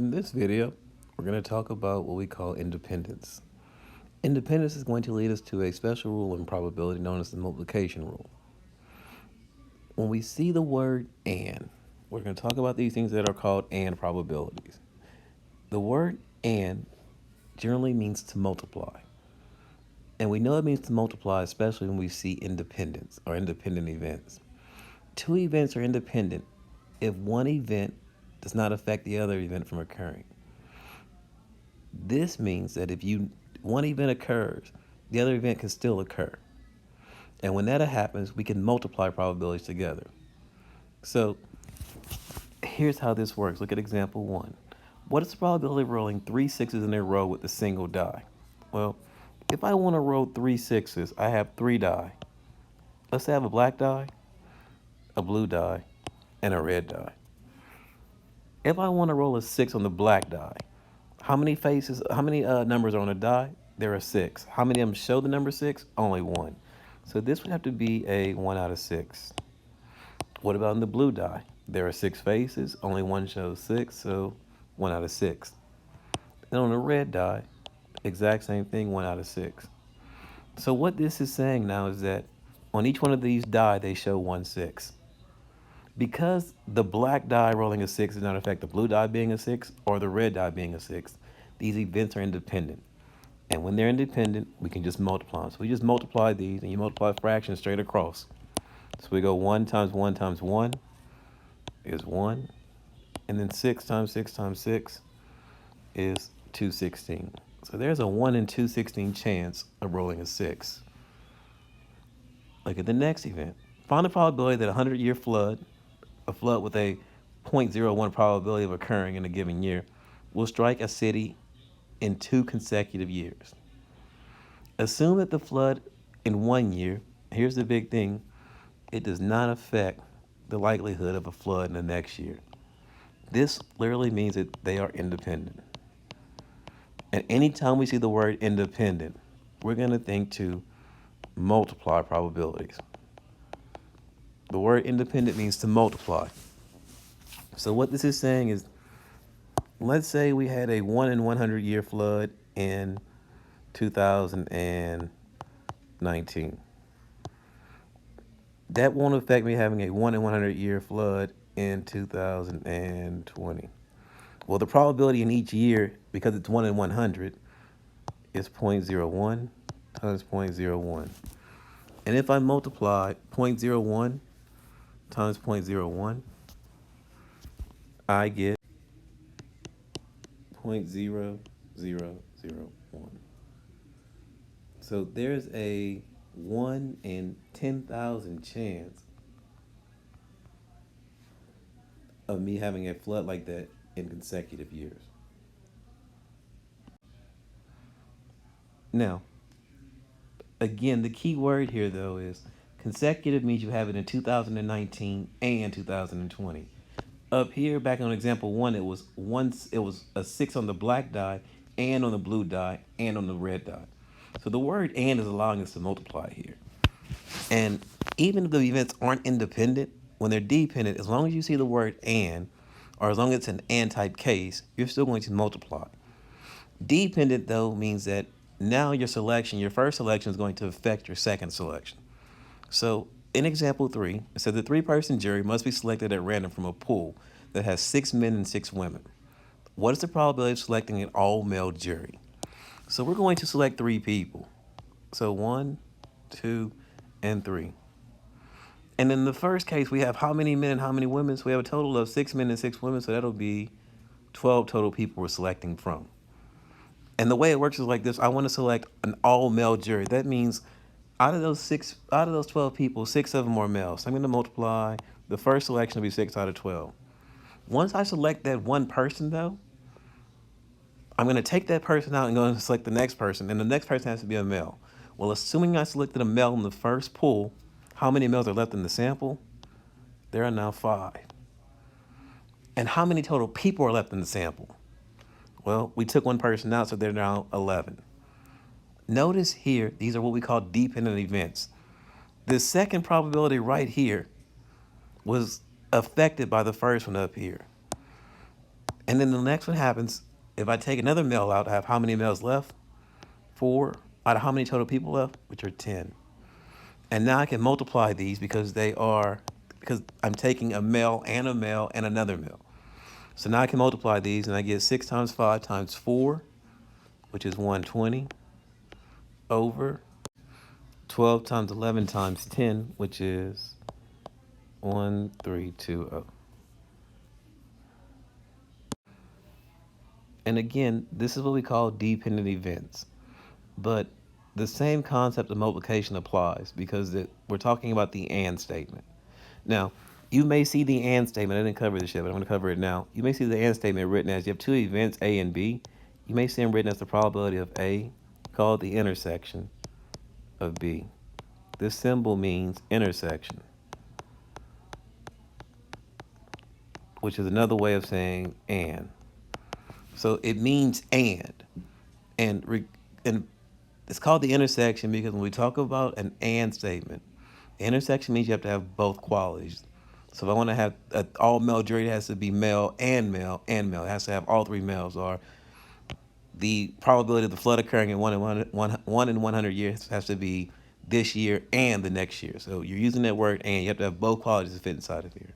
In this video, we're going to talk about what we call independence. Independence is going to lead us to a special rule in probability known as the multiplication rule. When we see the word and, we're going to talk about these things that are called and probabilities. The word and generally means to multiply. And we know it means to multiply, especially when we see independence or independent events. Two events are independent if one event does not affect the other event from occurring. This means that if one event occurs, the other event can still occur. And when that happens, we can multiply probabilities together. So here's how this works. Look at example 1. What is the probability of rolling 3 sixes in a row with a single die? Well, if I want to roll 3 sixes, I have 3 die. Let's say I have a black die, a blue die, and a red die. If I want to roll a 6 on the black die, how many numbers are on a die? There are 6. How many of them show the number 6? Only 1. So this would have to be a 1 out of 6. What about in the blue die? There are 6 faces. Only 1 shows 6, so 1 out of 6. And on the red die, exact same thing, 1 out of 6. So what this is saying now is that on each one of these die, they show 1 6. Because the black die rolling a 6 does not affect the blue die being a 6 or the red die being a 6, these events are independent. And when they're independent, we can just multiply them. So we just multiply these, and you multiply fractions straight across. So we go 1 times 1 times 1 is 1. And then 6 times 6 times 6 is 216. So there's a 1 in 216 chance of rolling a 6. Look at the next event. Find the probability that a 100-year flood, a flood with a 0.01 probability of occurring in a given year, will strike a city in 2 consecutive years. Assume that the flood in 1 year, here's the big thing, it does not affect the likelihood of a flood in the next year. This literally means that they are independent. And anytime we see the word independent, we're going to think to multiply probabilities. The word independent means to multiply. So what this is saying is, let's say we had a 1 in 100-year flood in 2019. That won't affect me having a 1 in 100-year flood in 2020. Well, the probability in each year, because it's 1 in 100, is 0.01 times 0.01. And if I multiply 0.01 times 0.01, I get 0.0001. So there's a 1 in 10,000 chance of me having a flood like that in consecutive years. Now, again, the key word here, though, is consecutive means you have it in 2019 and 2020. Up here, back on example 1, it was a 6 on the black die and on the blue die and on the red die. So the word and is allowing us to multiply here. And even if the events aren't independent, when they're dependent, as long as you see the word and, or as long as it's an and type case, you're still going to multiply. Dependent, though, means that now your first selection is going to affect your second selection. So in example 3, it said the 3-person jury must be selected at random from a pool that has 6 men and 6 women. What is the probability of selecting an all-male jury? So we're going to select 3 people. So 1, 2, and 3. And in the first case, we have how many men and how many women? So we have a total of 6 men and 6 women, so that'll be 12 total people we're selecting from. And the way it works is like this. I want to select an all-male jury. That means out of those 12 people, 6 of them are males. So I'm going to multiply. The first selection will be 6 out of 12. Once I select that one person, though, I'm going to take that person out and go and select the next person. And the next person has to be a male. Well, assuming I selected a male in the first pool, how many males are left in the sample? There are now 5. And how many total people are left in the sample? Well, we took one person out, so there are now 11. Notice here, these are what we call dependent events. The second probability right here was affected by the first one up here. And then the next one happens, if I take another male out, I have how many males left? 4 out of how many total people left? Which are 10. And now I can multiply these because I'm taking a male and another male. So now I can multiply these and I get 6 times 5 times 4, which is 120, over 12 times 11 times 10, which is 1320. And again, this is what we call dependent events. But the same concept of multiplication applies because we're talking about the and statement. Now, you may see the and statement. I didn't cover this yet, but I'm going to cover it now. You may see the and statement written as you have two events, A and B. You may see them written as the probability of A, called the intersection of B. This symbol means intersection, which is another way of saying and. So it means and it's called the intersection because when we talk about an and statement, the intersection means you have to have both qualities. So if I want to have an all male jury, it has to be male and male and male. It has to have all three males. Or the probability of the flood occurring in 1 in 100 years has to be this year and the next year. So you're using that word and you have to have both qualities to fit inside of here.